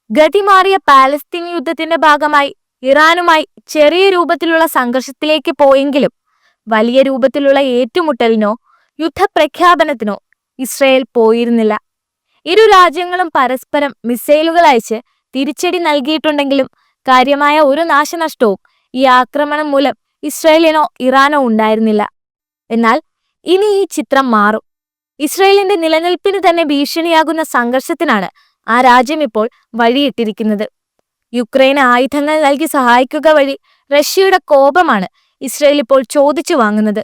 ഗതിമാറിയ Palestine യുദ്ധത്തിന്റെ ഭാഗമായി ഇറാനുമായി ചെറിയ രൂപത്തിലുള്ള സംഘർഷത്തിലേക്ക് പോയെങ്കിലും വലിയ രൂപത്തിലുള്ള ഏറ്റുമുട്ടലിനോ യുദ്ധപ്രഖ്യാപനത്തിനോ ഇസ്രയേൽ പോയിരുന്നില്ല. ഇരു രാജ്യങ്ങളും പരസ്പരം മിസൈലുകൾ അയച്ച് തിരിച്ചടി നൽകിയിട്ടുണ്ടെങ്കിലും കാര്യമായ ഒരു നാശനഷ്ടവും ഈ ആക്രമണം മൂലം ഇസ്രയേലിനോ ഇറാനോ ഉണ്ടായിരുന്നില്ല. എന്നാൽ ഇനി ഈ ചിത്രം മാറും. ഇസ്രയേലിന്റെ നിലനിൽപ്പിന് തന്നെ ഭീഷണിയാകുന്ന സംഘർഷത്തിനാണ് ആ രാജ്യം ഇപ്പോൾ വഴിയിട്ടിരിക്കുന്നത്. യുക്രൈന് ആയുധങ്ങൾ നൽകി സഹായിക്കുക വഴി റഷ്യയുടെ കോപമാണ് ഇസ്രയേൽ ഇപ്പോൾ ചോദിച്ചു വാങ്ങുന്നത്.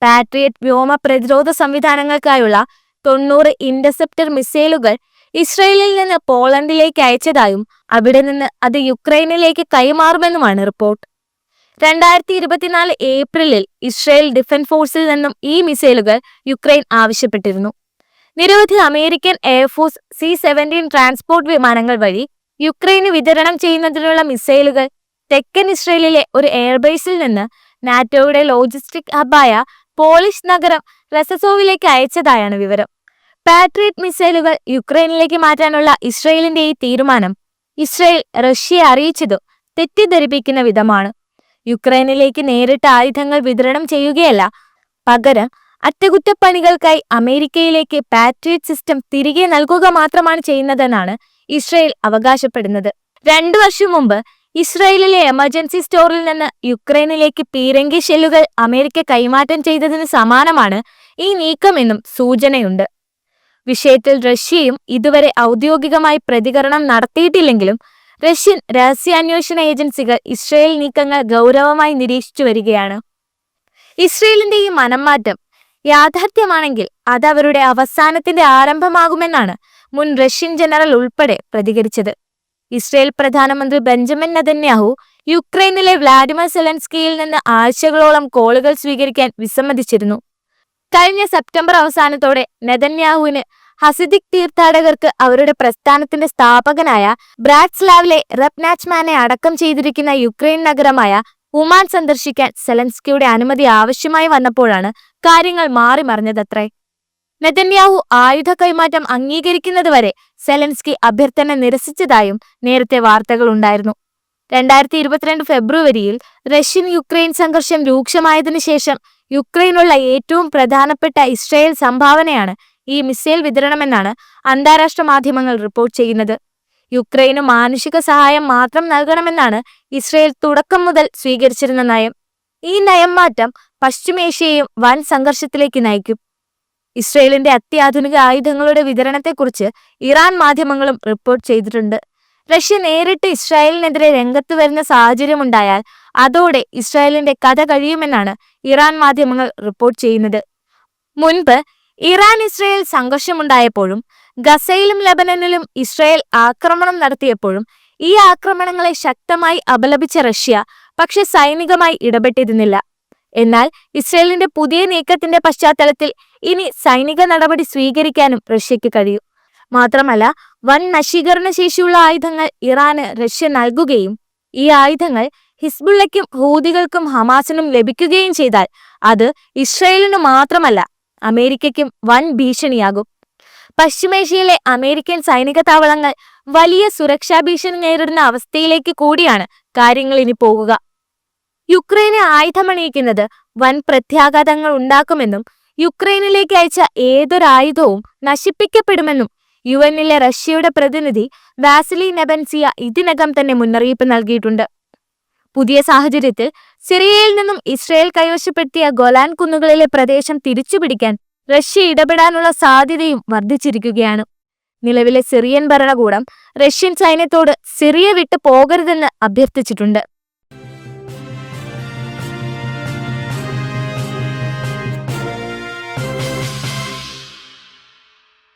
പാട്രിയറ്റ് വ്യോമ പ്രതിരോധ സംവിധാനങ്ങൾക്കായുള്ള 90 ഇന്റർസെപ്റ്റർ മിസൈലുകൾ ഇസ്രയേലിൽ നിന്ന് പോളണ്ടിലേക്ക് അയച്ചതായും അവിടെ നിന്ന് അത് യുക്രൈനിലേക്ക് കൈമാറുമെന്നുമാണ് റിപ്പോർട്ട്. 2024 ഏപ്രിലിൽ ഇസ്രയേൽ ഡിഫൻസ് ഫോഴ്സിൽ നിന്നും ഈ മിസൈലുകൾ യുക്രൈൻ ആവശ്യപ്പെട്ടിരുന്നു. നിരവധി അമേരിക്കൻ എയർഫോഴ്സ് C-17 ട്രാൻസ്പോർട്ട് വിമാനങ്ങൾ വഴി യുക്രൈന് വിതരണം ചെയ്യുന്നതിനുള്ള മിസൈലുകൾ തെക്കൻ ഇസ്രയേലിലെ ഒരു എയർബേസിൽ നിന്ന് നാറ്റോയുടെ ലോജിസ്റ്റിക് ഹബായ പോളിഷ് നഗരം റസസോവിലേക്ക് അയച്ചതായാണ് വിവരം. പാട്രിയറ്റ് മിസൈലുകൾ യുക്രൈനിലേക്ക് മാറ്റാനുള്ള ഇസ്രയേലിന്റെ ഈ തീരുമാനം ഇസ്രയേൽ റഷ്യയെ അറിയിച്ചത് തെറ്റിദ്ധരിപ്പിക്കുന്ന വിധമാണ്. യുക്രൈനിലേക്ക് നേരിട്ട് ആയുധങ്ങൾ വിതരണം ചെയ്യുകയല്ല, പകരം അറ്റകുറ്റപ്പണികൾക്കായി അമേരിക്കയിലേക്ക് പാട്രിയറ്റ് സിസ്റ്റം തിരികെ നൽകുക മാത്രമാണ് ചെയ്യുന്നതെന്നാണ് ഇസ്രയേൽ അവകാശപ്പെടുന്നത്. 2 വർഷം മുമ്പ് ഇസ്രയേലിലെ എമർജൻസി സ്റ്റോറിൽ നിന്ന് യുക്രൈനിലേക്ക് പീരങ്കി ഷെല്ലുകൾ അമേരിക്ക കൈമാറ്റം ചെയ്തതിന് സമാനമാണ് ഈ നീക്കമെന്നും സൂചനയുണ്ട്. വിഷയത്തിൽ റഷ്യയും ഇതുവരെ ഔദ്യോഗികമായി പ്രതികരണം നടത്തിയിട്ടില്ലെങ്കിലും റഷ്യൻ രഹസ്യാന്വേഷണ ഏജൻസികൾ ഇസ്രയേൽ നീക്കങ്ങൾ ഗൗരവമായി നിരീക്ഷിച്ചു വരികയാണ്. ഇസ്രയേലിന്റെ ഈ മനംമാറ്റം യാഥാർത്ഥ്യമാണെങ്കിൽ അത് അവരുടെ അവസാനത്തിന്റെ ആരംഭമാകുമെന്നാണ് മുൻ റഷ്യൻ ജനറൽ ഉൾപ്പെടെ പ്രതികരിച്ചത്. ഇസ്രയേൽ പ്രധാനമന്ത്രി ബെഞ്ചമിൻ നെതന്യാഹു യുക്രൈനിലെ വ്ളാഡിമിർ സെലൻസ്കിയിൽ നിന്ന് ആഴ്ചകളോളം കോളുകൾ സ്വീകരിക്കാൻ വിസമ്മതിച്ചിരുന്നു. കഴിഞ്ഞ സെപ്റ്റംബർ അവസാനത്തോടെ നെതന്യാഹുവിന് ഹസിദിക് തീർത്ഥാടകർക്ക് അവരുടെ പ്രസ്ഥാനത്തിന്റെ സ്ഥാപകനായ ബ്രാറ്റ്സ്ലാവിലെ റബ്നാച്ച്മാനെ അടക്കം ചെയ്തിരിക്കുന്ന യുക്രൈൻ നഗരമായ ഉമാൻ സന്ദർശിക്കാൻ സെലൻസ്കിയുടെ അനുമതി ആവശ്യമായി വന്നപ്പോഴാണ് കാര്യങ്ങൾ മാറിമറിഞ്ഞതത്രേ. നെതന്യാഹു ആയുധ കൈമാറ്റം അംഗീകരിക്കുന്നതുവരെ സെലൻസ്കി അഭ്യർത്ഥന നിരസിച്ചതായും നേരത്തെ വാർത്തകൾ ഉണ്ടായിരുന്നു. 2022 ഫെബ്രുവരിയിൽ റഷ്യൻ യുക്രൈൻ സംഘർഷം രൂക്ഷമായതിനു ശേഷം യുക്രൈനുള്ള ഏറ്റവും പ്രധാനപ്പെട്ട ഇസ്രയേൽ സംഭാവനയാണ് ഈ മിസൈൽ വിതരണമെന്നാണ് അന്താരാഷ്ട്ര മാധ്യമങ്ങൾ റിപ്പോർട്ട് ചെയ്യുന്നത്. യുക്രൈന് മാനുഷിക സഹായം മാത്രം നൽകണമെന്നാണ് ഇസ്രയേൽ തുടക്കം മുതൽ സ്വീകരിച്ചിരുന്ന നയം. ഈ നയം മാറ്റം പശ്ചിമേഷ്യയെയും വൻ സംഘർഷത്തിലേക്ക് നയിക്കും. ഇസ്രയേലിന്റെ അത്യാധുനിക ആയുധങ്ങളുടെ വിതരണത്തെക്കുറിച്ച് ഇറാൻ മാധ്യമങ്ങളും റിപ്പോർട്ട് ചെയ്തിട്ടുണ്ട്. റഷ്യ നേരിട്ട് ഇസ്രായേലിനെതിരെ രംഗത്ത് വരുന്ന സാഹചര്യമുണ്ടായാൽ അതോടെ ഇസ്രായേലിന്റെ കഥ കഴിയുമെന്നാണ് ഇറാൻ മാധ്യമങ്ങൾ റിപ്പോർട്ട് ചെയ്യുന്നത്. മുൻപ് ഇറാൻ ഇസ്രായേൽ സംഘർഷമുണ്ടായപ്പോഴും ഗസയിലും ലെബനനിലും ഇസ്രായേൽ ആക്രമണം നടത്തിയപ്പോഴും ഈ ആക്രമണങ്ങളെ ശക്തമായി അപലപിച്ച റഷ്യ പക്ഷെ സൈനികമായി ഇടപെട്ടിരുന്നില്ല. എന്നാൽ ഇസ്രായേലിന്റെ പുതിയ നീക്കത്തിന്റെ പശ്ചാത്തലത്തിൽ ഇനി സൈനിക നടപടി സ്വീകരിക്കാനും റഷ്യക്ക് കഴിയും. മാത്രമല്ല, വൻ നശീകരണ ശേഷിയുള്ള ആയുധങ്ങൾ ഇറാന് റഷ്യ നൽകുകയും ഈ ആയുധങ്ങൾ ഹിസ്ബുള്ളയ്ക്കും ഹൂതികൾക്കും ഹമാസിനും ലഭിക്കുകയും ചെയ്താൽ അത് ഇസ്രായേലിനു മാത്രമല്ല അമേരിക്കയ്ക്കും വൻ ഭീഷണിയാകും. പശ്ചിമേഷ്യയിലെ അമേരിക്കൻ സൈനിക താവളങ്ങൾ വലിയ സുരക്ഷാ ഭീഷണി നേരിടുന്ന അവസ്ഥയിലേക്ക് കൂടിയാണ് കാര്യങ്ങൾ ഇനി പോകുക. യുക്രൈനെ ആയുധമണിയിക്കുന്നത് വൻ പ്രത്യാഘാതങ്ങൾ ഉണ്ടാക്കുമെന്നും യുക്രൈനിലേക്ക് അയച്ച ഏതൊരായുധവും നശിപ്പിക്കപ്പെടുമെന്നും UN-ലെ റഷ്യയുടെ പ്രതിനിധി വാസിലി നെബൻസിയ ഇതിനകം തന്നെ മുന്നറിയിപ്പ് നൽകിയിട്ടുണ്ട്. പുതിയ സാഹചര്യത്തിൽ സിറിയയിൽ നിന്നും ഇസ്രയേൽ കൈവശപ്പെടുത്തിയ ഗോലാൻ കുന്നുകളിലെ പ്രദേശം തിരിച്ചുപിടിക്കാൻ റഷ്യ ഇടപെടാനുള്ള സാധ്യതയും വർദ്ധിച്ചിരിക്കുകയാണ്. നിലവിലെ സിറിയൻ ഭരണകൂടം റഷ്യൻ സൈന്യത്തോട് സിറിയ വിട്ടു പോകരുതെന്ന് അഭ്യർത്ഥിച്ചിട്ടുണ്ട്.